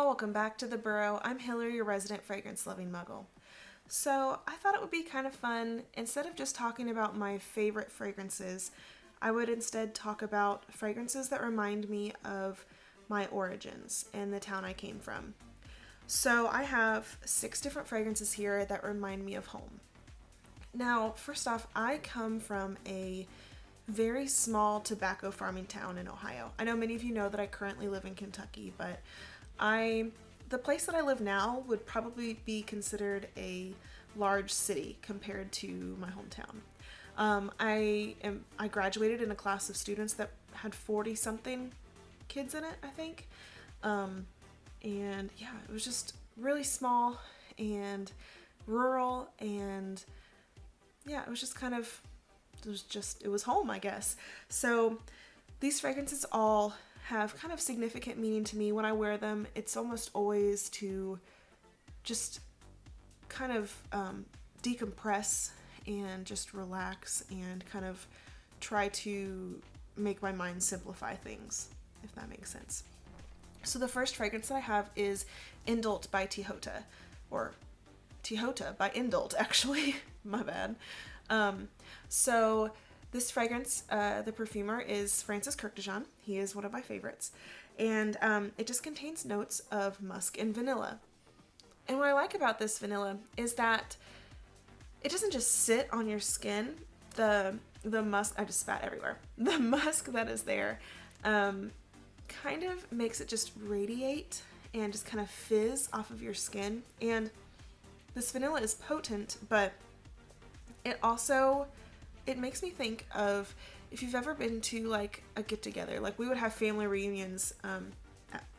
welcome back to the Burrow. I'm Hillorie, your resident fragrance-loving muggle. So I thought it would be kind of fun, instead of just talking about my favorite fragrances, I would instead talk about fragrances that remind me of my origins and the town I came from. So I have 6 different fragrances here that remind me of home. Now, first off, I come from a very small tobacco farming town in Ohio. I know many of you know that I currently live in Kentucky, but the place that I live now would probably be considered a large city compared to my hometown. I graduated in a class of students that had 40 something kids in it, I think. And yeah, it was just really small and rural, and yeah, it was just kind of, it was home, I guess. So these fragrances all have kind of significant meaning to me when I wear them. It's almost always to just kind of decompress and just relax and kind of try to make my mind simplify things, if that makes sense. So the first fragrance that I have is Indult by Tihota, or Tihota by Indult, actually. My bad. So this fragrance, the perfumer is Francis Kurkdjian. He is one of my favorites. And it just contains notes of musk and vanilla. And what I like about this vanilla is that it doesn't just sit on your skin. The musk, I just spat everywhere. The musk that is there kind of makes it just radiate and just kind of fizz off of your skin. And this vanilla is potent, but it makes me think of if you've ever been to like a get together. Like, we would have family reunions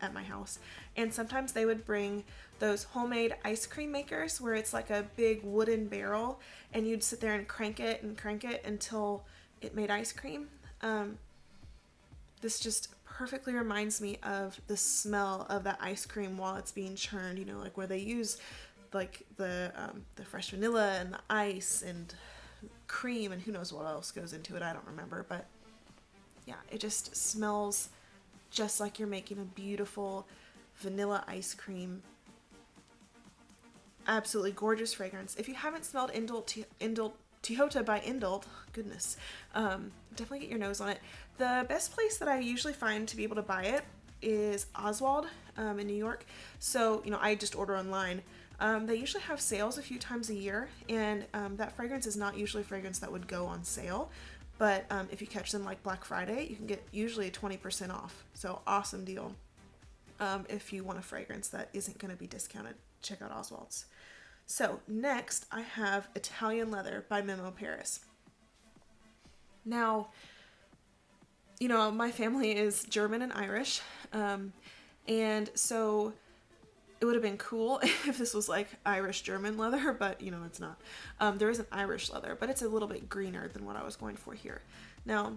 at my house, and sometimes they would bring those homemade ice cream makers where it's like a big wooden barrel, and you'd sit there and crank it until it made ice cream. This just perfectly reminds me of the smell of that ice cream while it's being churned, like where they use like the fresh vanilla and the ice and cream and who knows what else goes into it. I don't remember, but yeah, it just smells just like you're making a beautiful vanilla ice cream. Absolutely gorgeous fragrance. If you haven't smelled Indult Tihota by Indult, goodness, definitely get your nose on it. The best place that I usually find to be able to buy it is Oswald in New York. So, I just order online. They usually have sales a few times a year, and that fragrance is not usually a fragrance that would go on sale, but if you catch them like Black Friday, you can get usually a 20% off. So awesome deal. If you want a fragrance that isn't going to be discounted, check out Oswald's. So next I have Italian Leather by Memo Paris. Now, my family is German and Irish, and so it would have been cool if this was like Irish German leather, but it's not. There is an Irish leather, but it's a little bit greener than what I was going for here. Now,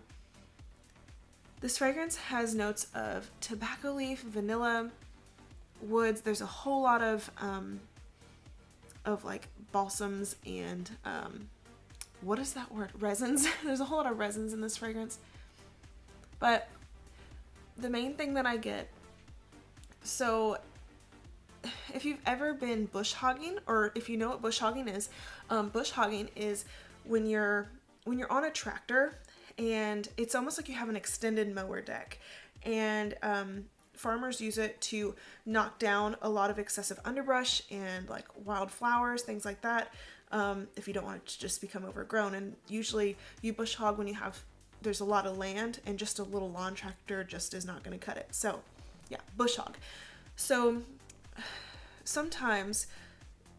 this fragrance has notes of tobacco leaf, vanilla, woods. There's a whole lot of like balsams and what is that word? Resins. There's a whole lot of resins in this fragrance. But the main thing that I get, so if you've ever been bush hogging, or if you know what bush hogging is when you're on a tractor, and it's almost like you have an extended mower deck, and farmers use it to knock down a lot of excessive underbrush and like wildflowers, things like that, if you don't want it to just become overgrown. And usually you bush hog when there's a lot of land, and just a little lawn tractor just is not going to cut it. So yeah, bush hog. So sometimes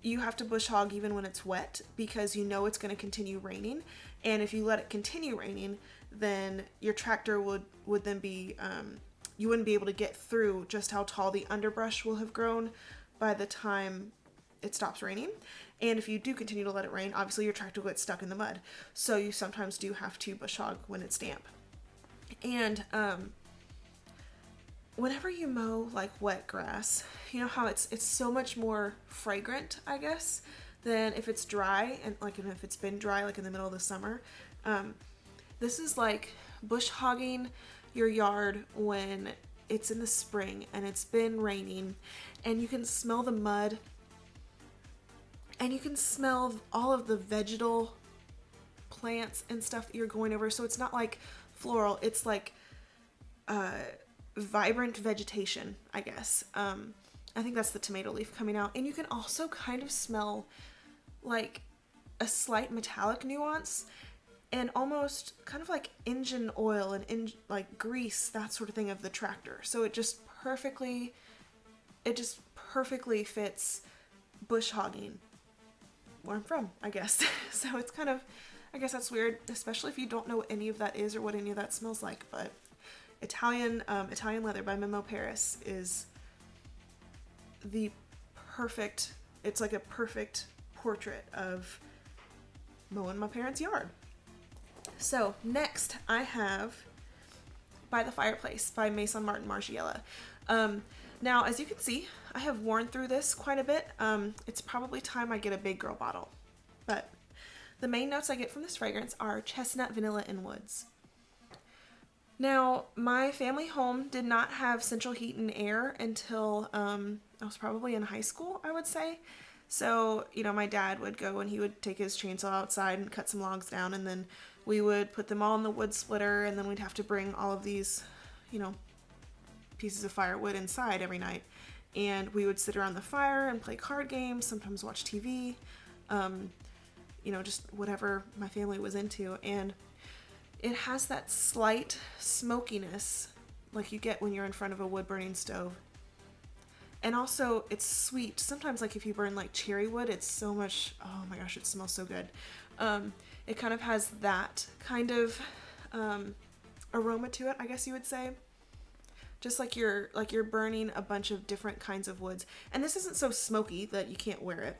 you have to bush hog even when it's wet, because it's going to continue raining, and if you let it continue raining, then your tractor would then be you wouldn't be able to get through just how tall the underbrush will have grown by the time it stops raining. And if you do continue to let it rain, obviously your tractor will get stuck in the mud, so you sometimes do have to bush hog when it's damp. And whenever you mow like wet grass, you know how it's so much more fragrant, I guess, than if it's dry, and like if it's been dry like in the middle of the summer. This is like bush hogging your yard when it's in the spring and it's been raining and you can smell the mud and you can smell all of the vegetal plants and stuff that you're going over. So it's not like floral, it's like vibrant vegetation, I guess. I think that's the tomato leaf coming out. And you can also kind of smell like a slight metallic nuance and almost kind of like engine oil and like grease, that sort of thing, of the tractor. So it just perfectly fits bush hogging where I'm from, I guess. So it's kind of, I guess that's weird, especially if you don't know what any of that is or what any of that smells like. But Italian leather by Memo Paris is the perfect, it's like a perfect portrait of mowing my parents' yard. So next I have By the Fireplace by Maison Margiela. Now, as you can see, I have worn through this quite a bit. It's probably time I get a big girl bottle. But the main notes I get from this fragrance are chestnut, vanilla, and woods. Now, my family home did not have central heat and air until I was probably in high school, I would say. So, you know, my dad would go and he would take his chainsaw outside and cut some logs down, and then we would put them all in the wood splitter, and then we'd have to bring all of these, you know, pieces of firewood inside every night. And we would sit around the fire and play card games, sometimes watch TV, you know, just whatever my family was into. And it has that slight smokiness like you get when you're in front of a wood burning stove. And also it's sweet. Sometimes like if you burn like cherry wood, it's so much, oh my gosh, it smells so good. It kind of has that kind of aroma to it, I guess you would say. Just like you're burning a bunch of different kinds of woods. And this isn't so smoky that you can't wear it.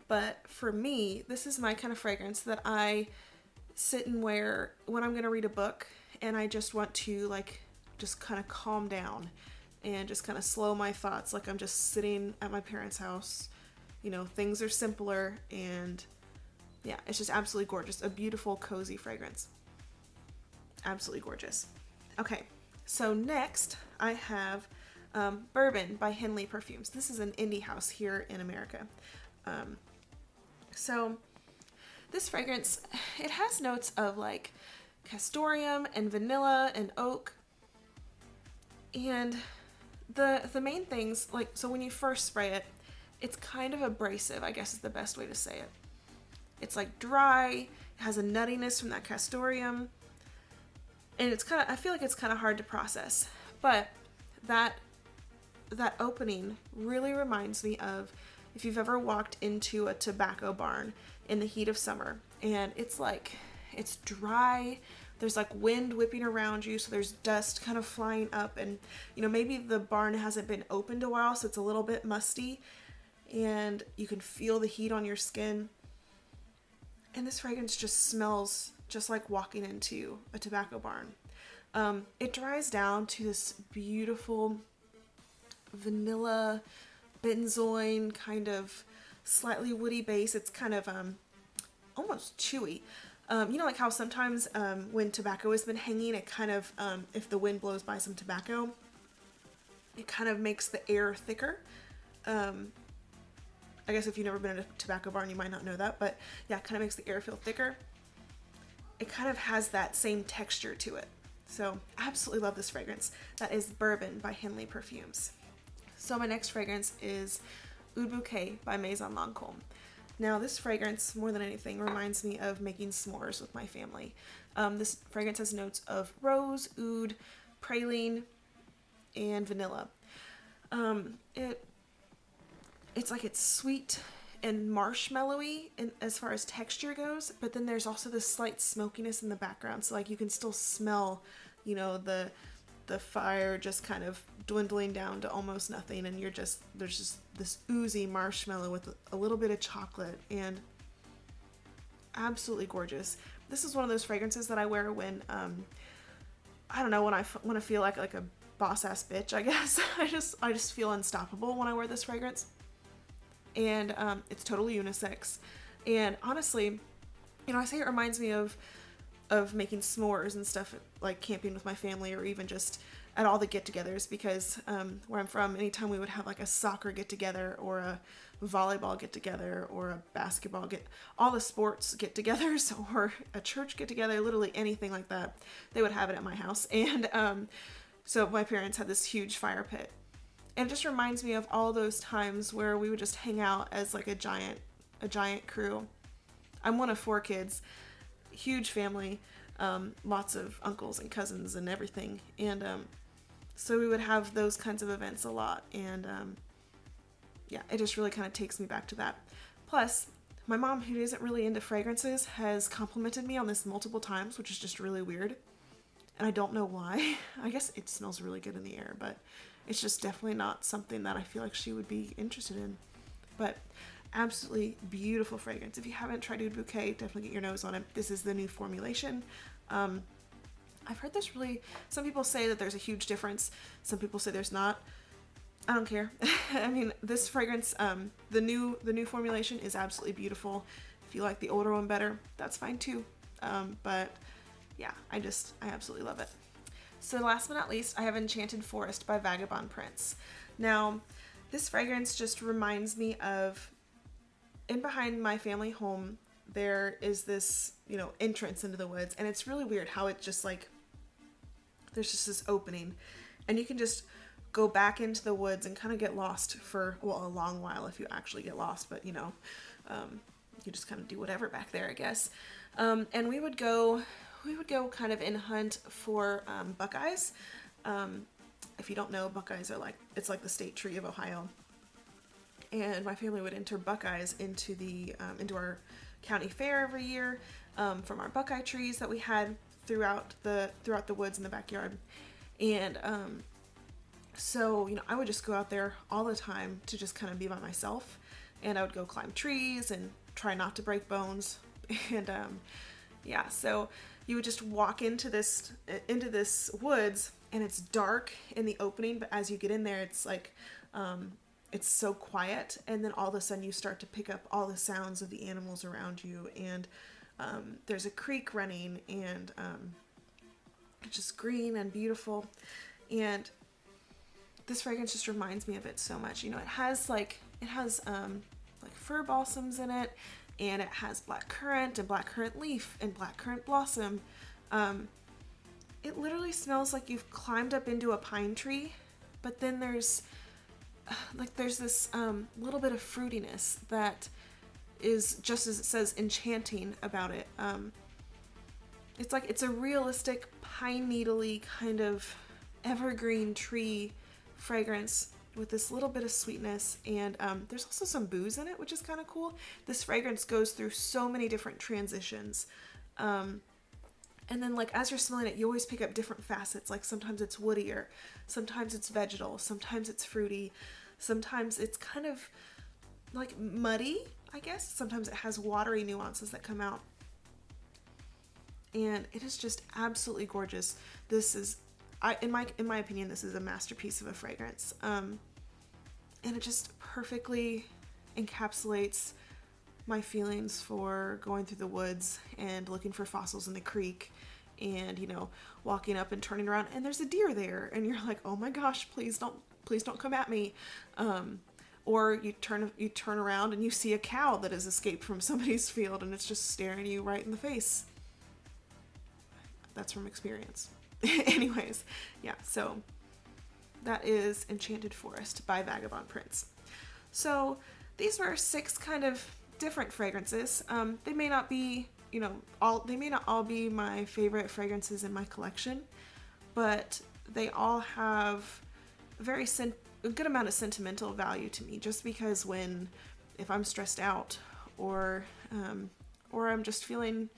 But for me, this is my kind of fragrance that I sit and wear when I'm going to read a book and I just want to like just kind of calm down and just kind of slow my thoughts, like I'm just sitting at my parents' house. You know, things are simpler, and yeah, it's just absolutely gorgeous. A beautiful, cozy fragrance. Absolutely gorgeous. Okay, so next I have Bourbon by Hendley Perfumes. This is an indie house here in America. So this fragrance, it has notes of like castoreum and vanilla and oak. And the main things, like, so when you first spray it, it's kind of abrasive, I guess is the best way to say it. It's like dry, it has a nuttiness from that castoreum, and it's kind of, I feel like it's kind of hard to process. But that opening really reminds me of if you've ever walked into a tobacco barn in the heat of summer, and it's like, it's dry, there's like wind whipping around you, so there's dust kind of flying up, and you know, maybe the barn hasn't been opened a while, so it's a little bit musty, and you can feel the heat on your skin. And this fragrance just smells just like walking into a tobacco barn. It dries down to this beautiful vanilla benzoin kind of slightly woody base. It's kind of almost chewy. You know, like how sometimes when tobacco has been hanging, it kind of, if the wind blows by some tobacco, it kind of makes the air thicker. I guess if you've never been in a tobacco barn, you might not know that, but yeah, it kind of makes the air feel thicker. It kind of has that same texture to it. So absolutely love this fragrance. That is Bourbon by Hendley Perfumes. So my next fragrance is Oud Bouquet by Maison Lancôme. Now this fragrance, more than anything, reminds me of making s'mores with my family. This fragrance has notes of rose, oud, praline, and vanilla. It's like it's sweet and marshmallowy as far as texture goes, but then there's also this slight smokiness in the background. So like you can still smell, you know, the fire just kind of dwindling down to almost nothing, and there's just this oozy marshmallow with a little bit of chocolate, and absolutely gorgeous. This is one of those fragrances that I wear when I don't know, when I want to feel like a boss ass bitch, I guess. I just feel unstoppable when I wear this fragrance. And it's totally unisex. And honestly, you know, I say it reminds me of making s'mores and stuff, like camping with my family, or even just at all the get-togethers, because where I'm from, anytime we would have like a soccer get-together or a volleyball get-together or a basketball all the sports get-togethers or a church get-together, literally anything like that, they would have it at my house. And so my parents had this huge fire pit, and it just reminds me of all those times where we would just hang out as like a giant crew. I'm one of 4 kids, huge family, lots of uncles and cousins and everything, and so we would have those kinds of events a lot, and yeah, it just really kind of takes me back to that. Plus, my mom, who isn't really into fragrances, has complimented me on this multiple times, which is just really weird, and I don't know why. I guess it smells really good in the air, but it's just definitely not something that I feel like she would be interested in. But absolutely beautiful fragrance. If you haven't tried Oud Bouquet, definitely get your nose on it. This is the new formulation. I've heard there's really, some people say that there's a huge difference. Some people say there's not. I don't care. I mean, this fragrance, the new formulation is absolutely beautiful. If you like the older one better, that's fine too. But yeah, I absolutely love it. So last but not least, I have Enchanted Forest by Vagabond Prince. Now, this fragrance just reminds me of, in behind my family home, there is this, entrance into the woods, and it's really weird how it just like, there's just this opening, and you can just go back into the woods and kind of get lost for, well, a long while if you actually get lost, but you just kind of do whatever back there, I guess. And we would go kind of in hunt for buckeyes. If you don't know, buckeyes are it's like the state tree of Ohio. And my family would enter buckeyes into our county fair every year, from our buckeye trees that we had throughout the woods in the backyard. And so I would just go out there all the time to just kind of be by myself, and I would go climb trees and try not to break bones. And yeah, so you would just walk into this woods, and it's dark in the opening, but as you get in there, it's like it's so quiet, and then all of a sudden you start to pick up all the sounds of the animals around you, and there's a creek running, and it's just green and beautiful. And this fragrance just reminds me of it so much. It has fir balsams in it, and it has black currant and black currant leaf and black currant blossom. It literally smells like you've climbed up into a pine tree, but then there's this little bit of fruitiness that is, just as it says, enchanting about it. It's a realistic pine needly kind of evergreen tree fragrance with this little bit of sweetness, and there's also some booze in it, which is kind of cool. This fragrance goes through so many different transitions, and then as you're smelling it, you always pick up different facets. Like sometimes it's woodier, sometimes it's vegetal, sometimes it's fruity, sometimes it's kind of like muddy, I guess. Sometimes it has watery nuances that come out, and it is just absolutely gorgeous. This is, in my opinion, this is a masterpiece of a fragrance, and it just perfectly encapsulates my feelings for going through the woods and looking for fossils in the creek, and walking up and turning around, and there's a deer there, and you're like, oh my gosh, please don't come at me. Or you turn around and you see a cow that has escaped from somebody's field, and it's just staring you right in the face. That's from experience. Anyways, yeah, so that is Enchanted Forest by Vagabond Prince. So these were 6 kind of different fragrances. They may not be, they may not all be my favorite fragrances in my collection, but they all have a good amount of sentimental value to me, just because if I'm stressed out, or I'm just feeling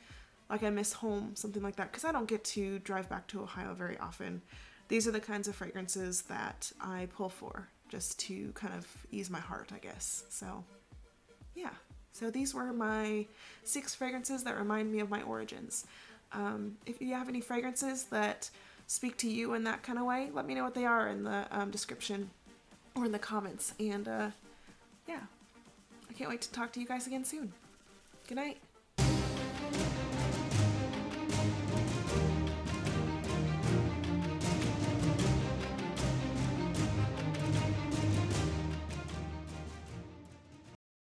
like I miss home, something like that, because I don't get to drive back to Ohio very often, these are the kinds of fragrances that I pull for, just to kind of ease my heart, I guess. So yeah, so these were my 6 fragrances that remind me of my origins. If you have any fragrances that speak to you in that kind of way, let me know what they are in the description or in the comments. And yeah, I can't wait to talk to you guys again soon. Good night.